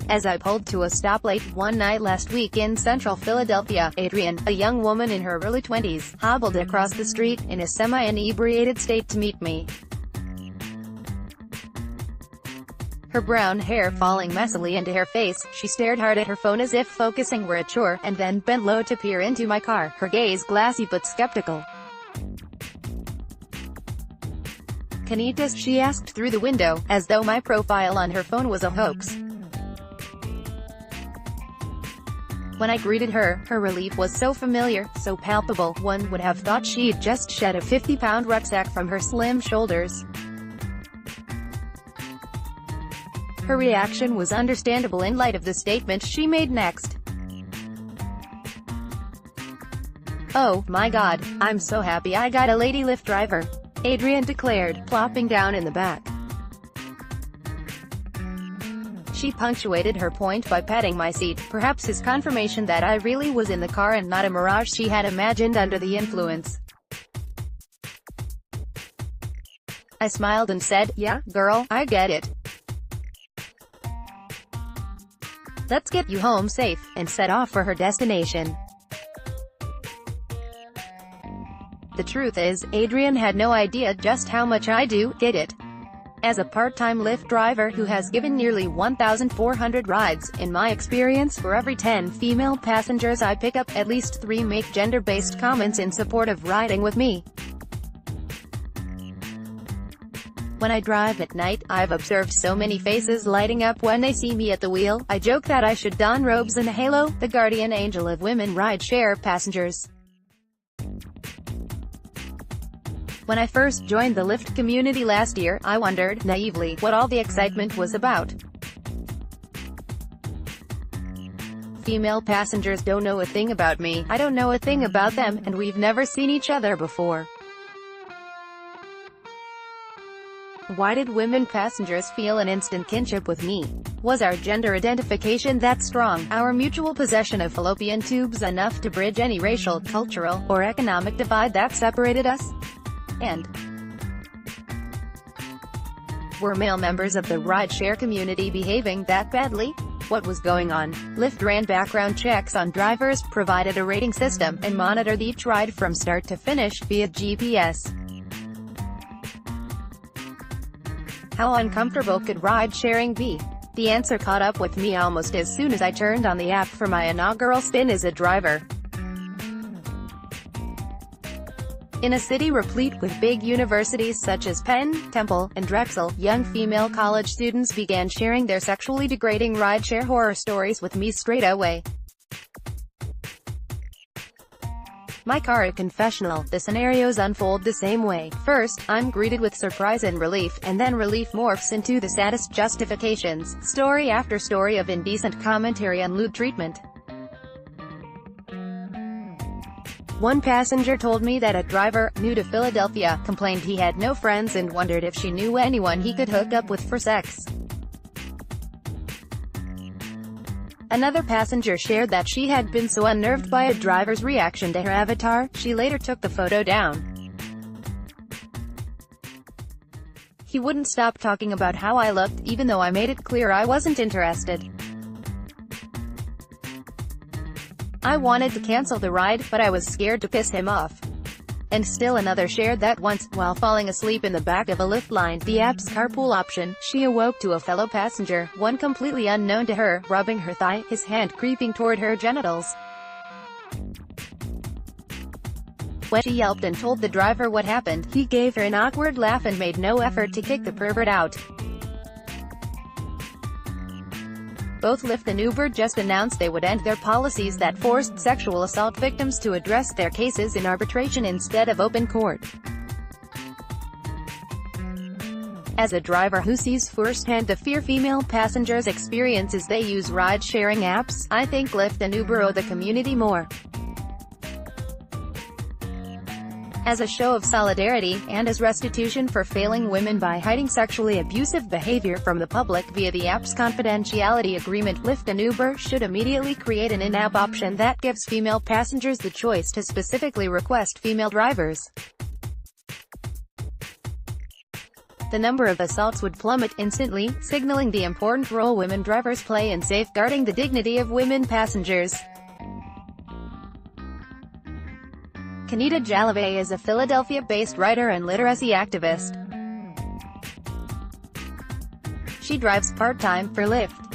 As I pulled to a stoplight one night last week in central Philadelphia, Adrienne, a young woman in her early 20s, hobbled across the street in a semi-inebriated state to meet me. Her brown hair falling messily into her face, she stared hard at her phone as if focusing were a chore, and then bent low to peer into my car, her gaze glassy but skeptical. "Kenita?" she asked through the window, as though my profile on her phone was a hoax. When I greeted her, her relief was so familiar, so palpable, one would have thought she'd just shed a 50-pound rucksack from her slim shoulders. Her reaction was understandable in light of the statement she made next. "Oh, my God, I'm so happy I got a lady Lyft driver," Adrienne declared, plopping down in the back. She punctuated her point by patting my seat, perhaps as confirmation that I really was in the car and not a mirage she had imagined under the influence. I smiled and said, "Yeah, girl, I get it. Let's get you home safe," and set off for her destination. The truth is, Adrienne had no idea just how much I do get it. As a part-time Lyft driver who has given nearly 1,400 rides, in my experience, for every 10 female passengers I pick up, at least 3 make gender-based comments in support of riding with me. When I drive at night, I've observed so many faces lighting up when they see me at the wheel. I joke that I should don robes and a halo, the guardian angel of women rideshare passengers. When I first joined the Lyft community last year, I wondered, naively, what all the excitement was about. Female passengers don't know a thing about me, I don't know a thing about them, and we've never seen each other before. Why did women passengers feel an instant kinship with me? Was our gender identification that strong, our mutual possession of fallopian tubes enough to bridge any racial, cultural, or economic divide that separated us? And were male members of the rideshare community behaving that badly? What was going on? Lyft ran background checks on drivers, provided a rating system, and monitored each ride from start to finish via GPS. How uncomfortable could ride-sharing be? The answer caught up with me almost as soon as I turned on the app for my inaugural spin as a driver. In a city replete with big universities such as Penn, Temple, and Drexel, young female college students began sharing their sexually degrading rideshare horror stories with me straight away. My car a confessional, the scenarios unfold the same way. First, I'm greeted with surprise and relief, and then relief morphs into the saddest justifications, story after story of indecent commentary on lewd treatment. One passenger told me that a driver, new to Philadelphia, complained he had no friends and wondered if she knew anyone he could hook up with for sex. Another passenger shared that she had been so unnerved by a driver's reaction to her avatar, she later took the photo down. He wouldn't stop talking about how I looked, even though I made it clear I wasn't interested. I wanted to cancel the ride, but I was scared to piss him off. And still another shared that once, while falling asleep in the back of a Lyft line, the app's carpool option, she awoke to a fellow passenger, one completely unknown to her, rubbing her thigh, his hand creeping toward her genitals. When she yelped and told the driver what happened, he gave her an awkward laugh and made no effort to kick the pervert out. Both Lyft and Uber just announced they would end their policies that forced sexual assault victims to address their cases in arbitration instead of open court. As a driver who sees firsthand the fear female passengers experience as they use ride-sharing apps, I think Lyft and Uber owe the community more. As a show of solidarity, and as restitution for failing women by hiding sexually abusive behavior from the public via the app's confidentiality agreement, Lyft and Uber should immediately create an in-app option that gives female passengers the choice to specifically request female drivers. the number of assaults would plummet instantly, signaling the important role women drivers play in safeguarding the dignity of women passengers. Kenita is a Philadelphia-based writer and literacy activist. She drives part-time for Lyft.